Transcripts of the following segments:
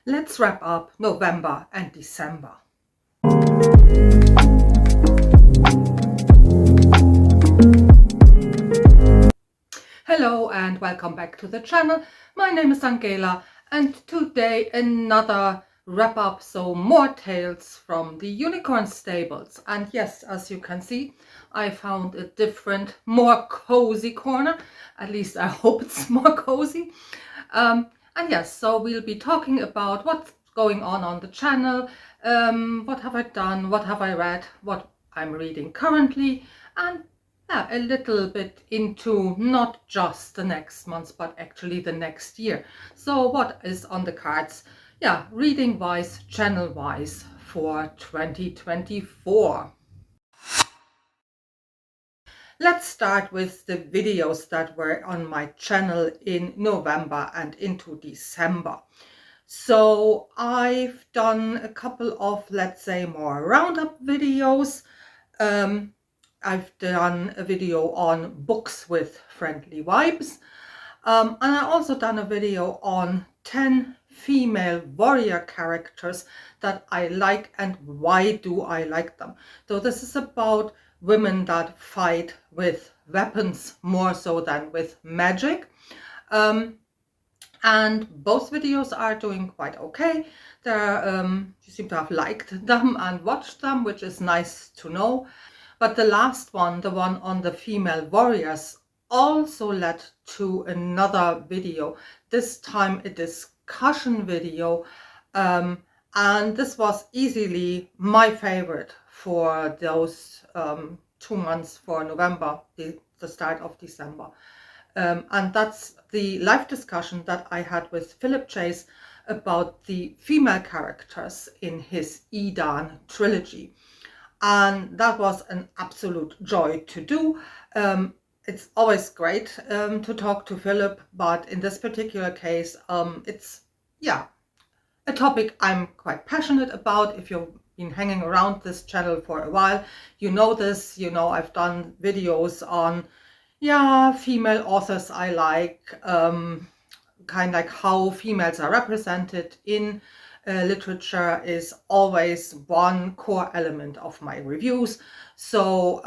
Let's wrap up November and December. Hello and welcome back to the channel. My name is Angela and today another wrap up, so more tales from the unicorn stables. And yes, as you can see, I found a different, more cozy corner. At least I hope it's more cozy. And yes, so we'll be talking about what's going on the channel, what have I done, what have I read, what I'm reading currently, and yeah, a little bit into not just the next month, but actually the next year. So what is on the cards, yeah, reading wise, channel wise for 2024. Let's start with the videos that were on my channel in November and into December. So I've done a couple of, let's say, more roundup videos. I've done a video on books with friendly vibes. And I also done a video on 10 female warrior characters that I like and why do I like them. So this is about women that fight with weapons more so than with magic. And both videos are doing quite okay. You seem to have liked them and watched them, which is nice to know. But the last one, the one on the female warriors, also led to another video, this time a discussion video. And this was easily my favorite for those 2 months for November, the start of December. And that's the live discussion that I had with Philip Chase about the female characters in his Edan trilogy. And that was an absolute joy to do. It's always great to talk to Philip, but in this particular case, it's, yeah, a topic I'm quite passionate about. If you've been hanging around this channel for a while, you know this, you know I've done videos on, yeah, female authors I like, kind of like how females are represented in literature is always one core element of my reviews. So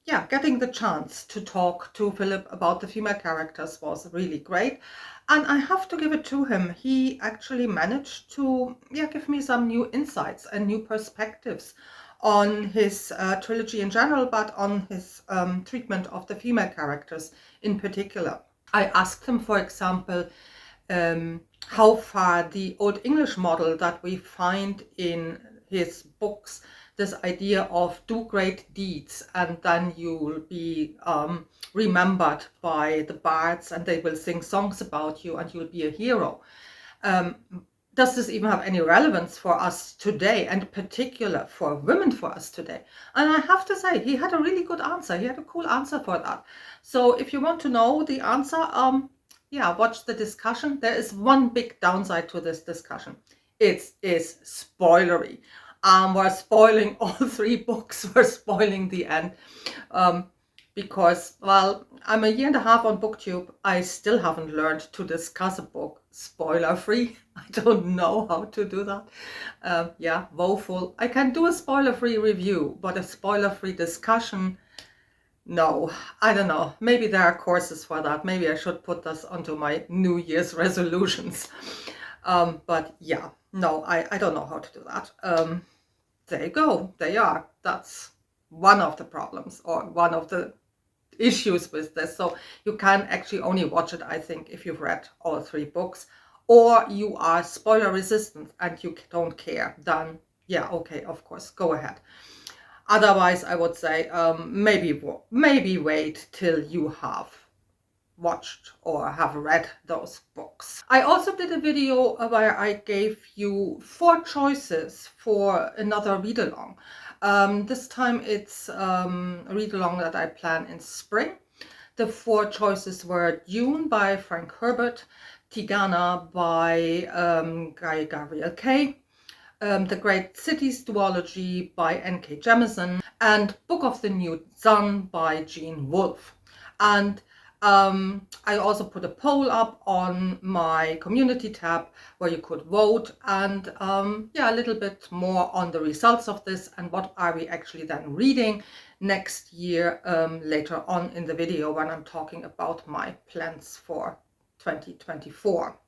yeah, getting the chance to talk to Philip about the female characters was really great. And I have to give it to him. He actually managed to, yeah, give me some new insights and new perspectives on his trilogy in general, but on his treatment of the female characters in particular. I asked him, for example, how far the Old English model that we find in his books, this idea of do great deeds and then you'll be remembered by the bards and they will sing songs about you and you'll be a hero. Does this even have any relevance for us today, and particular for women for us today? And I have to say, he had a really good answer. He had a cool answer for that. So if you want to know the answer, yeah, watch the discussion. There is one big downside to this discussion. It is spoilery. We're spoiling all 3 books. We're spoiling the end. Because, well, I'm a year and a half on BookTube. I still haven't learned to discuss a book spoiler-free. I don't know how to do that. Yeah, woeful. I can do a spoiler-free review, but a spoiler-free discussion, no. I don't know. Maybe there are courses for that. Maybe I should put this onto my New Year's resolutions. But yeah, no, I don't know how to do that. There you go. There you are. That's one of the problems, or one of the issues with this. So you can actually only watch it, I think, if you've read all 3 books, or you are spoiler resistant and you don't care. Then yeah, okay, of course, go ahead. Otherwise, I would say maybe wait till you have watched or have read those books. I also did a video where I gave you 4 choices for another read along. This time it's a read along that I plan in spring. The 4 choices were Dune by Frank Herbert, Tigana by Guy Gabriel Kay, The Great Cities Duology by N.K. Jemisin, and Book of the New Sun by Gene Wolfe. And I also put a poll up on my community tab where you could vote, and yeah, a little bit more on the results of this and what are we actually then reading next year, later on in the video when I'm talking about my plans for 2024.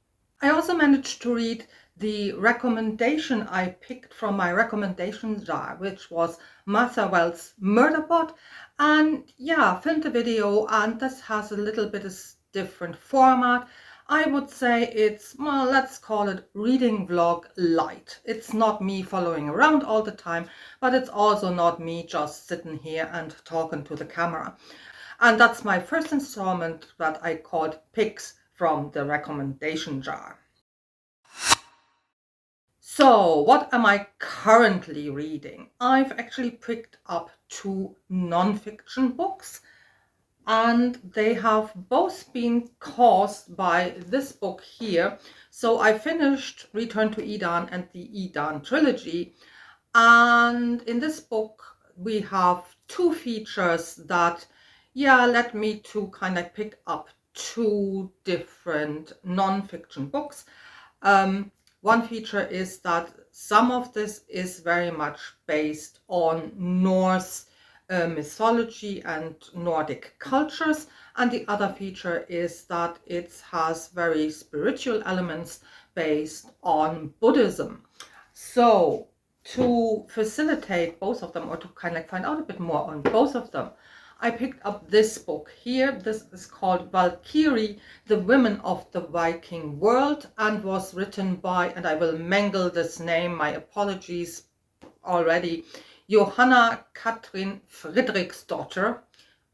I also managed to read the recommendation I picked from my recommendation jar, which was Martha Wells' Murderbot, and yeah, filmed a video, and this has a little bit of different format. I would say it's, well, let's call it reading vlog light. It's not me following around all the time, but it's also not me just sitting here and talking to the camera. And that's my first installment that I called Picks from the recommendation jar. So, what am I currently reading? I've actually picked up 2 non-fiction books, and they have both been caused by this book here. So I finished Return to Eden and the Eden trilogy, and in this book we have 2 features that, yeah, led me to kind of pick up 2 different non-fiction books. One feature is that some of this is very much based on Norse mythology and Nordic cultures, and the other feature is that it has very spiritual elements based on Buddhism. So to facilitate both of them, or to kind of find out a bit more on both of them, I picked up this book here. This is called Valkyrie, the Women of the Viking World, and was written by, and I will mangle this name, my apologies already, Johanna Katrin Friedrichsdottir.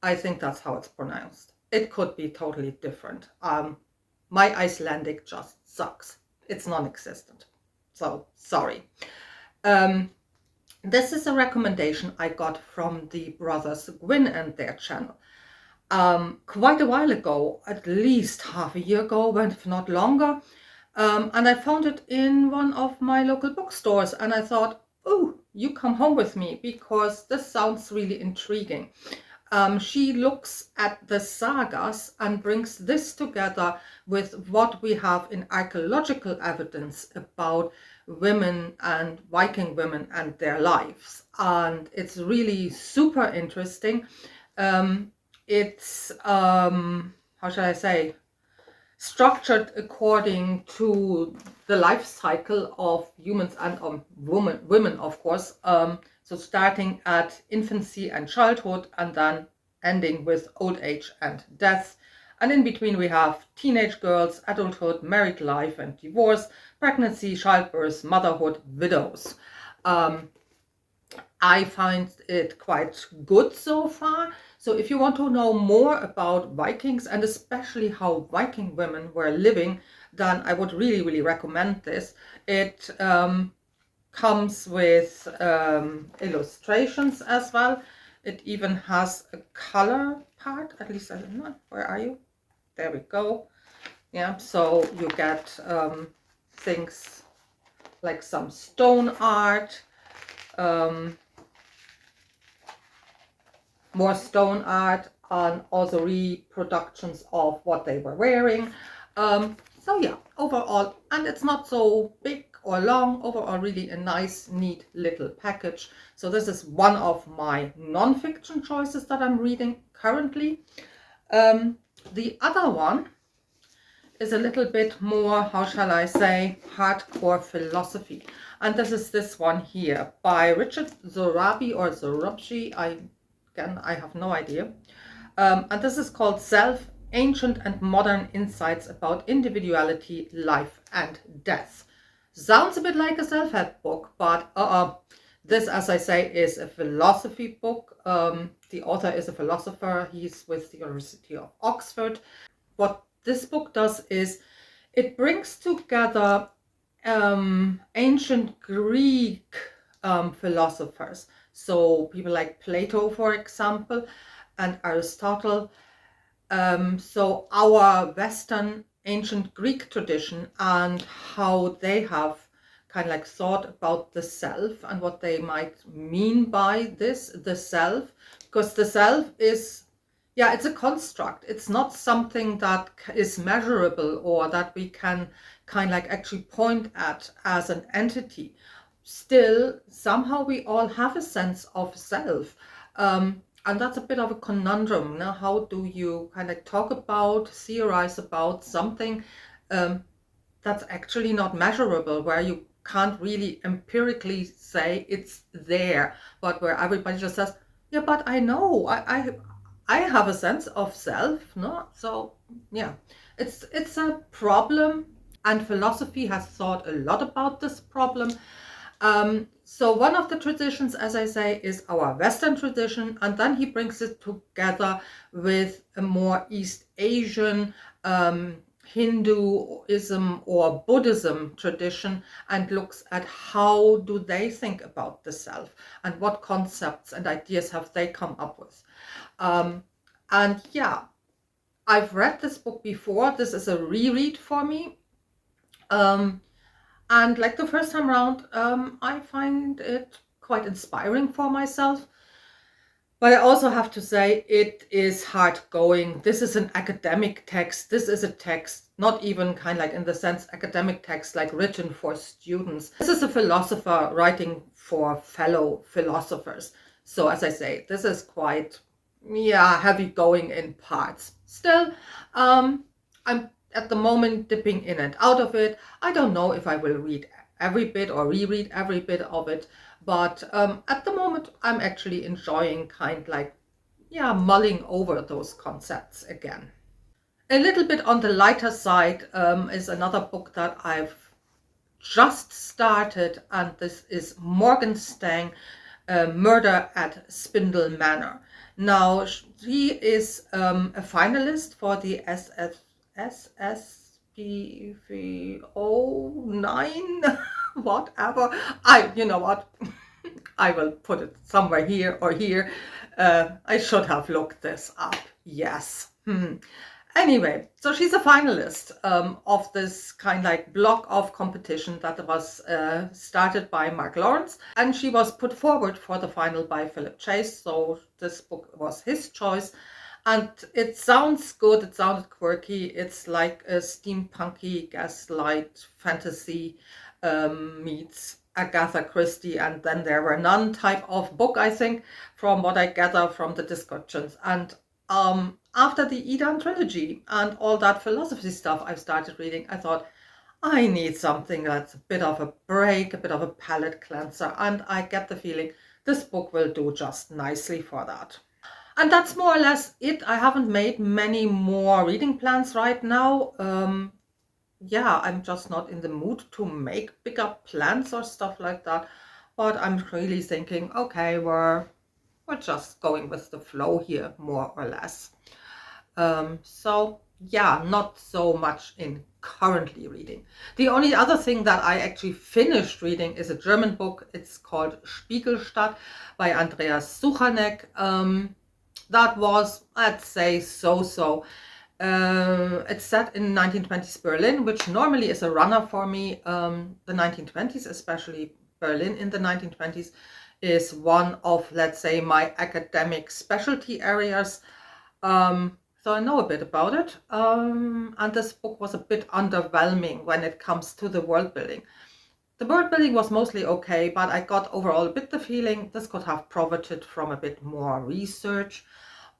I think that's how it's pronounced. It could be totally different. My Icelandic just sucks. It's non-existent. So sorry. This is a recommendation I got from the brothers Gwyn and their channel. Quite a while ago, at least half a year ago, if not longer. And I found it in one of my local bookstores, and I thought, oh, you come home with me, because this sounds really intriguing. She looks at the sagas and brings this together with what we have in archaeological evidence about women and Viking women and their lives. And it's really super interesting. It's, how should I say, structured according to the life cycle of humans and women, of course. So starting at infancy and childhood, and then ending with old age and death. And in between we have teenage girls, adulthood, married life and divorce, pregnancy, childbirth, motherhood, widows. I find it quite good so far. So if you want to know more about Vikings, and especially how Viking women were living, then I would really, really recommend this. It comes with illustrations as well. It even has a color part, at least I don't know. Where are you? There we go. Yeah, so you get things like some stone art, more stone art, and also reproductions of what they were wearing. So yeah, overall, and it's not so big or long, overall really a nice, neat little package. So this is one of my non-fiction choices that I'm reading currently. The other one is a little bit more, how shall I say, hardcore philosophy. And this is this one here by Richard Zorabi or Zorabji. I have no idea. And this is called Self, Ancient and Modern Insights about Individuality, Life and Death. Sounds a bit like a self-help book, but this, as I say, is a philosophy book. The author is a philosopher. He's with the University of Oxford. What this book does is it brings together ancient Greek philosophers. So people like Plato, for example, and Aristotle. So our Western ancient Greek tradition and how they have kind of like thought about the self and what they might mean by this, the self, because the self is Yeah, it's a construct. It's not something that is measurable or that we can kind of like actually point at as an entity. Still, somehow we all have a sense of self. And that's a bit of a conundrum. Now, how do you kind of talk about, theorize about something um, that's actually not measurable, where you can't really empirically say it's there, but where everybody just says, yeah, but I know, I have a sense of self, no? So yeah, it's a problem, and philosophy has thought a lot about this problem. So one of the traditions, as I say, is our Western tradition, and then he brings it together with a more East Asian Hinduism or Buddhism tradition, and looks at how do they think about the self and what concepts and ideas have they come up with. And yeah, I've read this book before. This is a reread for me. And like the first time around, I find it quite inspiring for myself. But I also have to say it is hard going. This is an academic text. This is a text, not even kind of like in the sense academic text, like written for students. This is a philosopher writing for fellow philosophers. So as I say, this is quite, yeah, heavy going in parts. Still, I'm at the moment dipping in and out of it. I don't know if I will read every bit or reread every bit of it. But at the moment, I'm actually enjoying kind like, yeah, mulling over those concepts again. A little bit on the lighter side is another book that I've just started, and this is Morgenstern, Murder at Spindle Manor. Now, he is a finalist for the SSPV09, whatever. You know what? I will put it somewhere here or here. I should have looked this up. Yes. Anyway, so she's a finalist of this kind of like block of competition that was started by Mark Lawrence, and she was put forward for the final by Philip Chase. So this book was his choice, and it sounds good. It sounded quirky. It's like a steampunky gaslight fantasy meets Agatha Christie and Then There Were None type of book, I think, from what I gather from the descriptions. And after the Eden trilogy and all that philosophy stuff I've started reading, I thought, I need something that's a bit of a break, a bit of a palate cleanser, and I get the feeling this book will do just nicely for that. And that's more or less it. I haven't made many more reading plans right now. Yeah, I'm just not in the mood to make bigger plans or stuff like that. But I'm really thinking, okay, we're just going with the flow here, more or less. So yeah, not so much in currently reading. The only other thing that I actually finished reading is a German book. It's called Spiegelstadt by Andreas Suchanek. That was, I'd say, so-so. It's set in 1920s Berlin, which normally is a runner for me. The 1920s, especially Berlin in the 1920s, is one of, let's say, my academic specialty areas. So I know a bit about it. And this book was a bit underwhelming when it comes to the world building. The world building was mostly okay, but I got overall a bit the feeling this could have profited from a bit more research.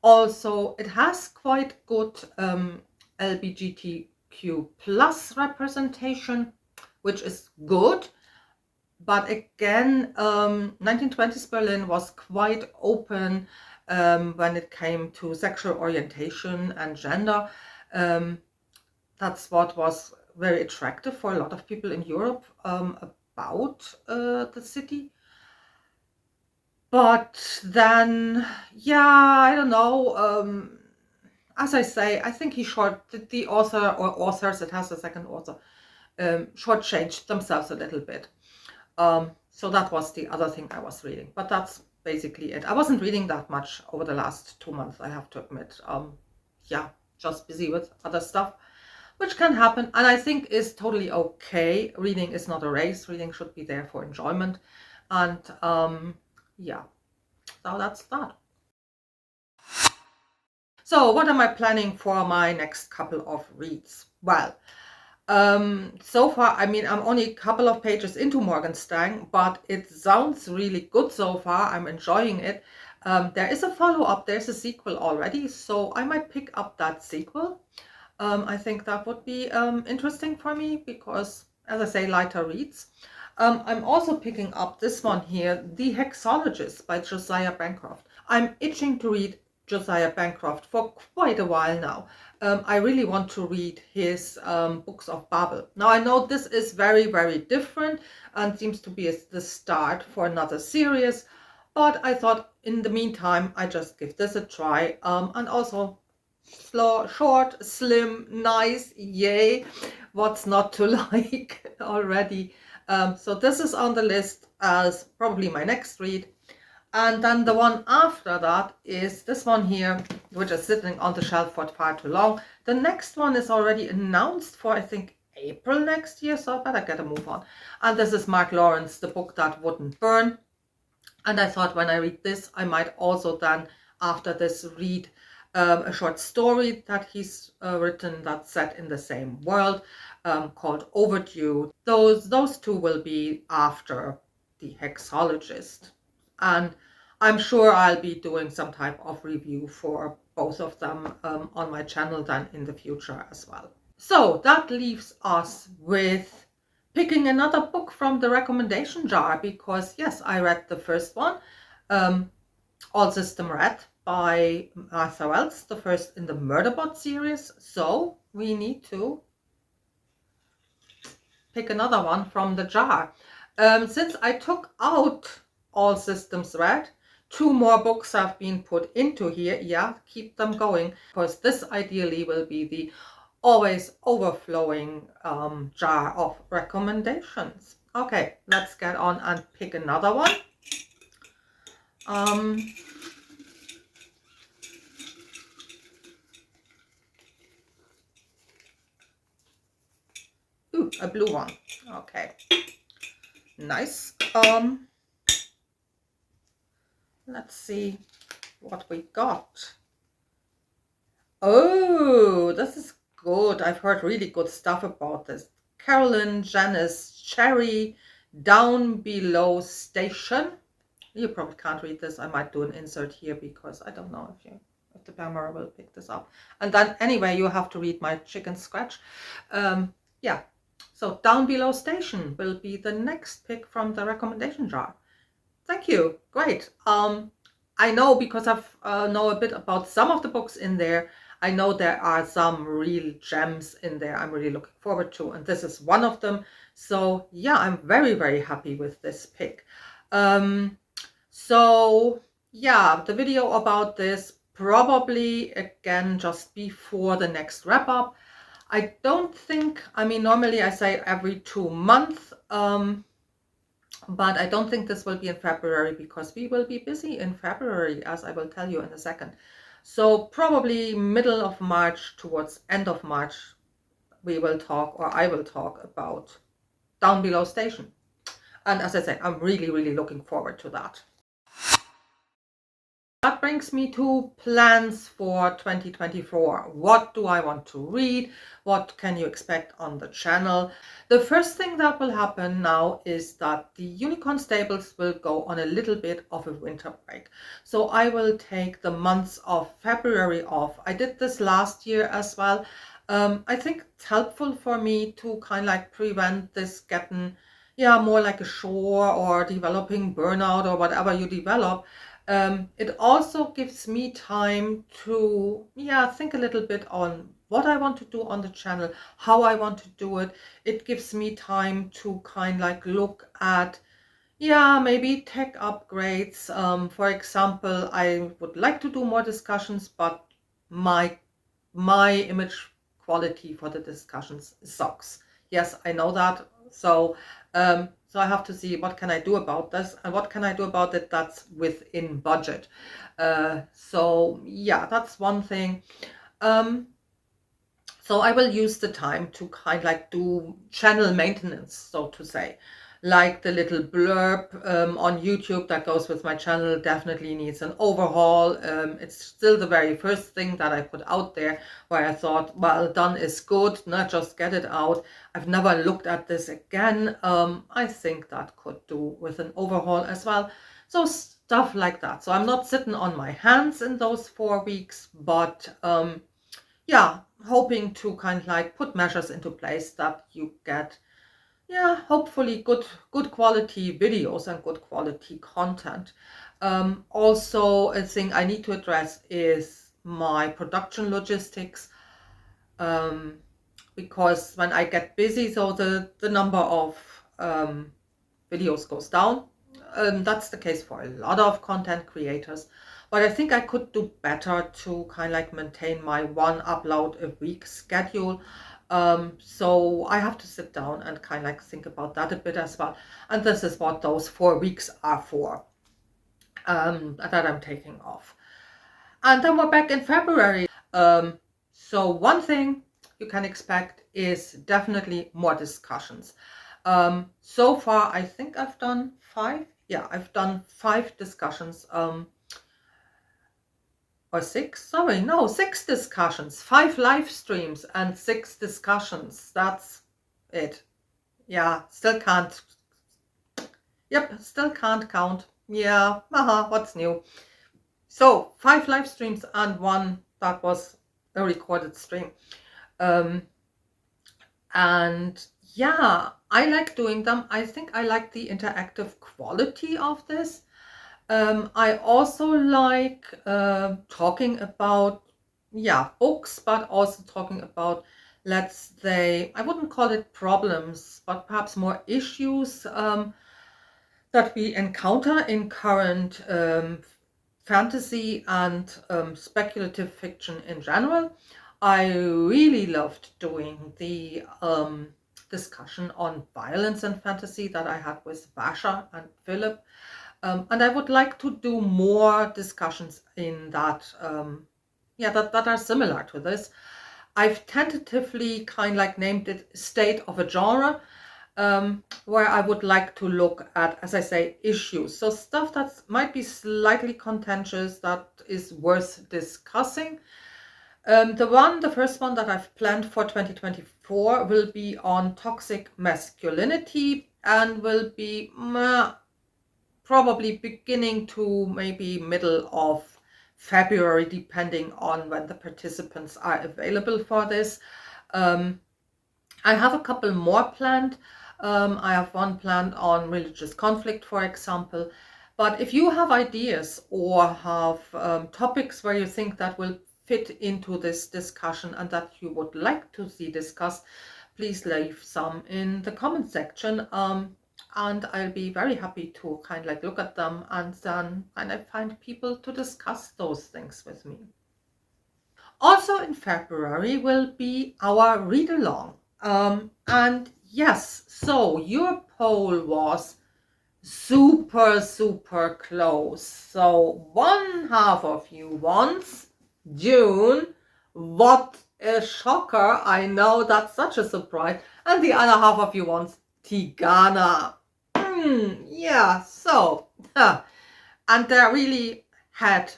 Also, it has quite good LGBTQ plus representation, which is good. But again, 1920s Berlin was quite open when it came to sexual orientation and gender. That's what was very attractive for a lot of people in Europe about the city. But then, yeah, I don't know. As I say, I think the author or authors, it has a second author, shortchanged themselves a little bit. So that was the other thing I was reading. But that's basically it. I wasn't reading that much over the last 2 months, I have to admit. Yeah, just busy with other stuff, which can happen. And I think is totally okay. Reading is not a race. Reading should be there for enjoyment. And yeah, so that's that. So what am I planning for my next couple of reads? Well, so far, I mean, I'm only a couple of pages into Morgenstern, but it sounds really good so far. I'm enjoying it. There is a follow-up, there's a sequel already, so I might pick up that sequel. I think that would be interesting for me because, as I say, lighter reads. I'm also picking up this one here, The Hexologist by Josiah Bancroft. I'm itching to read Josiah Bancroft for quite a while now. I really want to read his books of Babel. Now I know this is very, very different and seems to be the start for another series, but I thought in the meantime I just give this a try, and also slow, short, slim, nice, yay, what's not to like already. So this is on the list as probably my next read. And then the one after that is this one here, which is sitting on the shelf for far too long. The next one is already announced for, I think, April next year, so I better get a move on. And this is Mark Lawrence, The Book That Wouldn't Burn. And I thought when I read this, I might also then, after this, read a short story that he's written that's set in the same world, called Overdue. Those two will be after The Hexologist. And I'm sure I'll be doing some type of review for both of them on my channel then in the future as well. So that leaves us with picking another book from the recommendation jar, because yes, I read the first one, All System Red by Martha Wells, the first in the Murderbot series. So we need to pick another one from the jar. Since I took out All Systems Red, 2 more books have been put into here. Yeah, keep them going, because this ideally will be the always overflowing jar of recommendations. Okay, let's get on and pick another one. Ooh, a blue one. Okay, nice. Let's see what we got. Oh, this is good. I've heard really good stuff about this. Carolyn Janice Cherry, Down Below Station. You probably can't read this. I might do an insert here because I don't know if the camera will pick this up. And then anyway, you have to read my chicken scratch. Yeah, so Down Below Station will be the next pick from the recommendation jar. Thank you. Great. I know, because I've know a bit about some of the books in there. I know there are some real gems in there I'm really looking forward to, and this is one of them. So yeah, I'm very, very happy with this pick. So yeah, the video about this probably again just before the next wrap up. I don't think, I mean, normally I say every 2 months, but I don't think this will be in February, because we will be busy in February, as I will tell you in a second. So probably middle of March, towards end of March, we will talk, or I will talk about Down Below Station. And as I say, I'm really, really looking forward to that. That brings me to plans for 2024. What do I want to read? What can you expect on the channel? The first thing that will happen now is that the Unicorn Stables will go on a little bit of a winter break. So I will take the months of February off. I did this last year as well. I think it's helpful for me to kind of like prevent this getting, yeah, more like a chore or developing burnout or whatever you develop. It also gives me time to, yeah, think a little bit on what I want to do on the channel, how I want to do it. It gives me time to kind of like look at, yeah, maybe tech upgrades. For example, I would like to do more discussions, but my image quality for the discussions sucks. Yes, I know that. So so I have to see what can I do about this, and what can I do about it that's within budget. So yeah, that's one thing. So I will use the time to kind of like do channel maintenance, so to say. like the little blurb on YouTube that goes with my channel definitely needs an overhaul. It's still the very first thing that I put out there, where I thought, well, done is good, not just get it out. I've never looked at this again. I think that could do with an overhaul as well. So stuff like that. So I'm not sitting on my hands in those 4 weeks, but yeah, hoping to kind of like put measures into place that you get, yeah, hopefully good quality videos and good quality content. Also, a thing I need to address is my production logistics, because when I get busy, so the number of videos goes down. That's the case for a lot of content creators, but I think I could do better to kind of like maintain my one upload a week schedule. So I have to sit down and kind of like think about that a bit as well. And this is what those 4 weeks are for, that I'm taking off. And then we're back in February. So one thing you can expect is definitely more discussions. So far, I think I've done 5. Yeah, I've done 5 discussions, or 6. Sorry, no, 6 discussions, 5 live streams and 6 discussions. That's it. Yeah, still can't. Yep, still can't count. Yeah, haha, what's new? So 5 live streams and 1 that was a recorded stream. And yeah, I like doing them. I think I like the interactive quality of this. I also like talking about, yeah, books, but also talking about, let's say, I wouldn't call it problems, but perhaps more issues that we encounter in current fantasy and speculative fiction in general. I really loved doing the discussion on violence and fantasy that I had with Vasha and Philip. And I would like to do more discussions in that, that are similar to this. I've tentatively kind of like named it State of a Genre, where I would like to look at, as I say, issues. So stuff that might be slightly contentious, that is worth discussing. The first one that I've planned for 2024 will be on toxic masculinity, and will be probably beginning to maybe middle of February, depending on when the participants are available for this. I have a couple more planned. I have one planned on religious conflict, for example. But if you have ideas or have topics where you think that will fit into this discussion and that you would like to see discussed, please leave some in the comment section. And I'll be very happy to kind of like look at them and then kind of find people to discuss those things with me. Also in February will be our read along. And yes, so your poll was super close. So one half of you wants June. What a shocker. I know that's such a surprise. And the other half of you wants Tigana. Yeah, so, and they're really head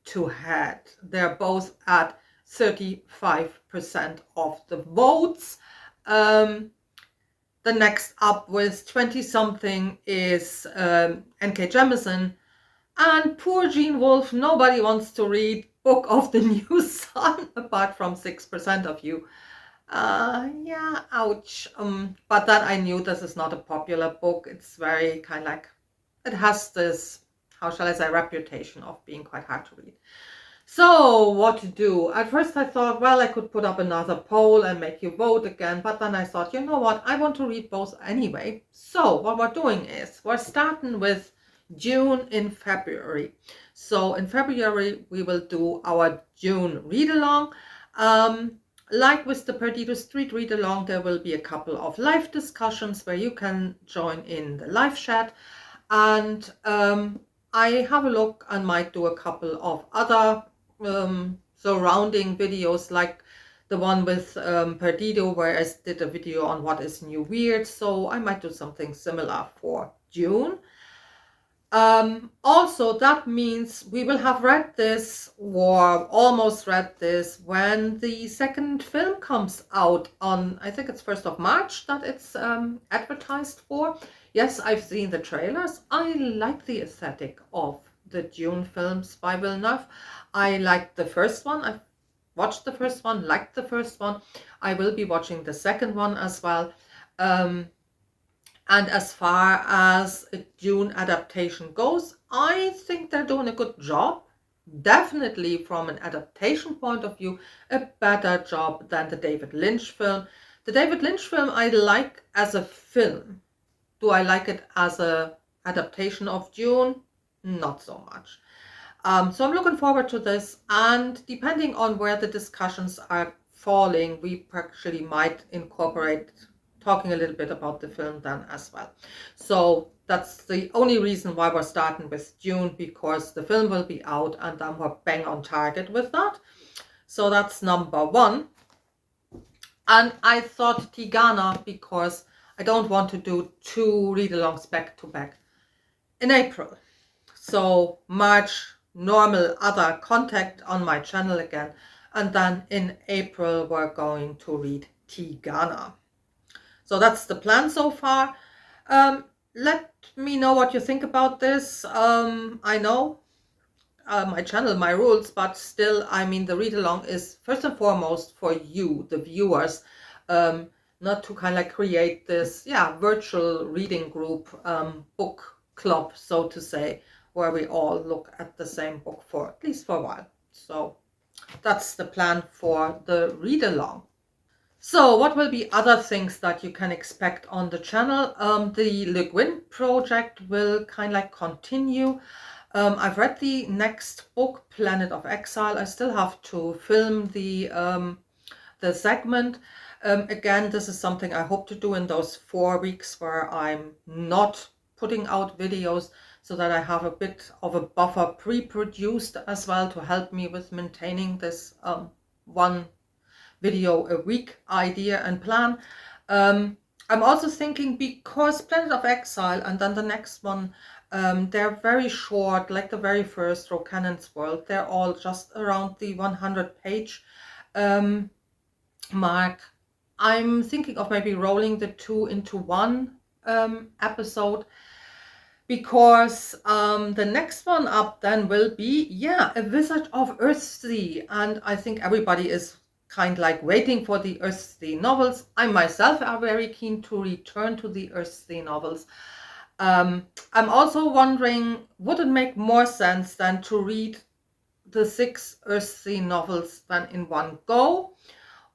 to head. They're both at 35% of the votes. The next up with 20-something is N.K. Jemisin. And poor Gene Wolfe, nobody wants to read Book of the New Sun, apart from 6% of you. Yeah, ouch. But then I knew this is not a popular book. It's very kind of like, it has this, how shall I say, reputation of being quite hard to read. So what to do? At first I thought, well, I could put up another poll and make you vote again. But then I thought, you know what? I want to read both anyway. So what we're doing is we're starting with June in February. So in February, we will do our June read along. Like with the Perdido Street read along, there will be a couple of live discussions where you can join in the live chat. And I have a look and might do a couple of other surrounding videos, like the one with Perdido, where I did a video on what is new weird, so I might do something similar for June. Also, that means we will have read this, or almost read this, when the second film comes out on, I think it's 1st of March that it's advertised for. Yes, I've seen the trailers. I like the aesthetic of the Dune films by Villeneuve. I liked the first one. I've watched the first one, liked the first one. I will be watching the second one as well. And as far as a Dune adaptation goes, I think they're doing a good job. Definitely from an adaptation point of view, a better job than the David Lynch film. The David Lynch film I like as a film. Do I like it as a adaptation of Dune? Not so much. So I'm looking forward to this, and depending on where the discussions are falling, we actually might incorporate talking a little bit about the film then as well. So that's the only reason why we're starting with Dune, because the film will be out and then we're bang on target with that. So that's number one. And I thought Tigana, because I don't want to do 2 read-alongs back to back in April. So March, normal other contact on my channel again, and then in April we're going to read Tigana. So that's the plan so far. Let me know what you think about this. I know my channel, my rules, but still, I mean, the read-along is first and foremost for you, the viewers, not to kind of like create this, virtual reading group, book club, so to say, where we all look at the same book for at least for a while. So that's the plan for the read-along. So what will be other things that you can expect on the channel? The Le Guin project will kind of like continue. I've read the next book, Planet of Exile. I still have to film the segment. Again, this is something I hope to do in those 4 weeks where I'm not putting out videos, so that I have a bit of a buffer pre-produced as well to help me with maintaining this one video a week idea and plan. I'm also thinking, because Planet of Exile and then the next one, they're very short, like the very first Rocannon's World. They're all just around the 100-page mark. I'm thinking of maybe rolling the 2 into one episode, because the next one up then will be, A Wizard of Earthsea, and I think everybody is kind of like waiting for the Earthsea novels. I myself are very keen to return to the Earthsea novels. I'm also wondering, would it make more sense than to read the 6 Earthsea novels then in one go,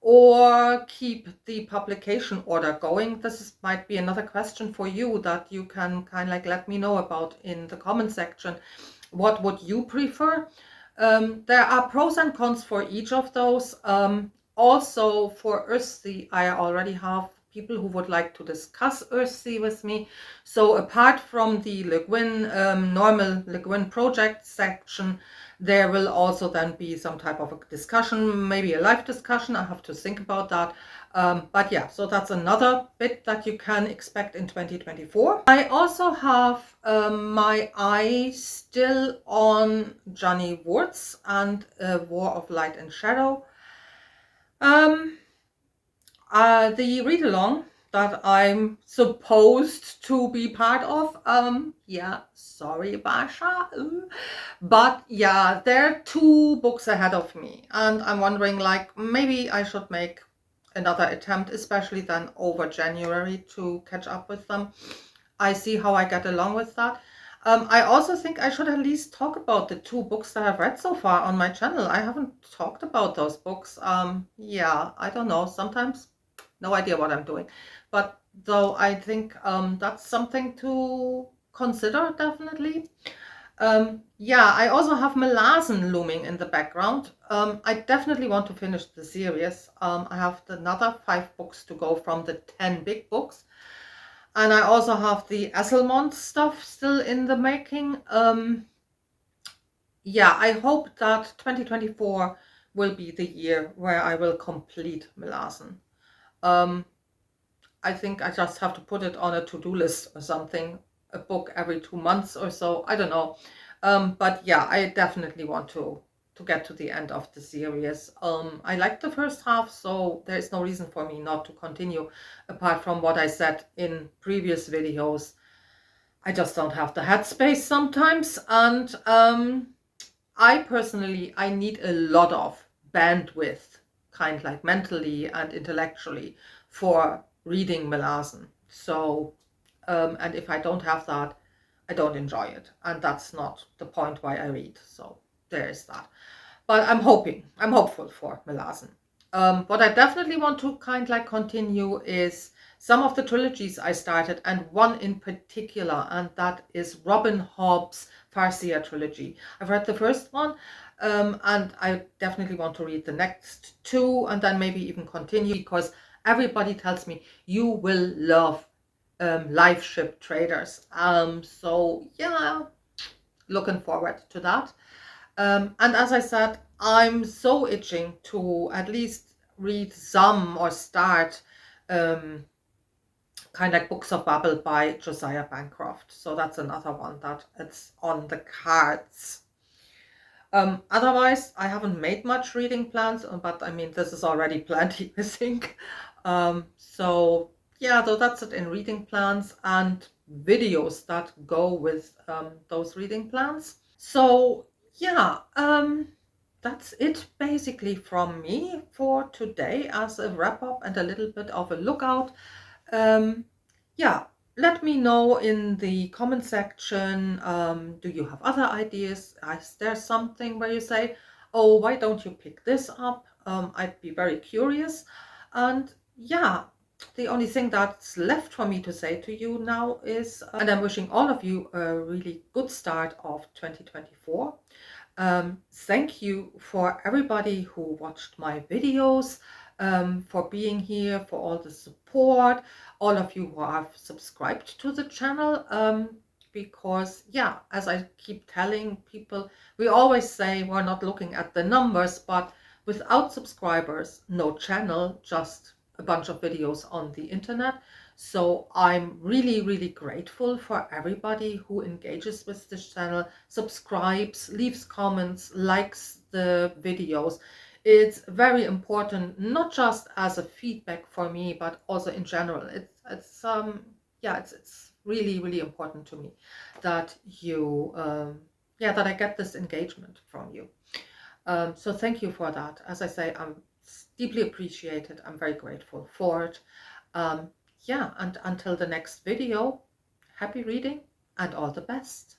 or keep the publication order going? Might be another question for you that you can kind of like let me know about in the comment section. What would you prefer? There are pros and cons for each of those. Also for Earthsea, I already have people who would like to discuss Earthsea with me. So apart from the Le Guin, normal Le Guin project section, there will also then be some type of a discussion, maybe a live discussion. I have to think about that. But yeah, so that's another bit that you can expect in 2024. I also have my eye still on Johnny Wurtz and War of Light and Shadow. The read-along that I'm supposed to be part of, sorry, Basha, but yeah, there are 2 books ahead of me, and I'm wondering, like, maybe I should make another attempt, especially then over January, to catch up with them. I see how I get along with that. I also think I should at least talk about the 2 books that I've read so far on my channel. I haven't talked about those books. I don't know, sometimes no idea what I'm doing, but though I think that's something to consider, definitely. I also have Melazen looming in the background. I definitely want to finish the series. I have another 5 books to go from the 10 big books, and I also have the Esselmont stuff still in the making. I hope that 2024 will be the year where I will complete Melassen. I think I just have to put it on a to-do list or something, a book every 2 months or so. I don't know. But yeah, I definitely want to get to the end of the series. I liked the first half, so there is no reason for me not to continue, apart from what I said in previous videos. I just don't have the headspace sometimes, and I personally, I need a lot of bandwidth, kind like mentally and intellectually, for reading Melassen. So, and if I don't have that, I don't enjoy it. And that's not the point why I read. So there is that. But I'm hopeful for Melassen. What I definitely want to kind like continue is some of the trilogies I started, and one in particular, and that is Robin Hobb's Farseer trilogy. I've read the first one, and I definitely want to read the next two, and then maybe even continue, because everybody tells me you will love live ship traders. So yeah, looking forward to that. And as I said, I'm so itching to at least read some or start kind of like Books of Babel by Josiah Bancroft. So that's another one that it's on the cards. Otherwise, I haven't made much reading plans, but I mean, this is already plenty, I think. So yeah, so that's it in reading plans and videos that go with those reading plans. So yeah, that's it basically from me for today as a wrap up and a little bit of a lookout. Yeah, let me know in the comment section, do you have other ideas? Is there something where you say, oh, why don't you pick this up? I'd be very curious. And yeah, the only thing that's left for me to say to you now is, and I'm wishing all of you a really good start of 2024. Thank you for everybody who watched my videos, for being here, for all the support, all of you who have subscribed to the channel, because yeah, as I keep telling people, we always say we're not looking at the numbers, but without subscribers, no channel, just a bunch of videos on the internet. So I'm really, really grateful for everybody who engages with this channel, subscribes, leaves comments, likes the videos. It's very important, not just as a feedback for me, but also in general. It's really, really important to me that you that I get this engagement from you. So thank you for that. As I say, I'm deeply appreciated. I'm very grateful for it. Yeah, and until the next video, happy reading and all the best.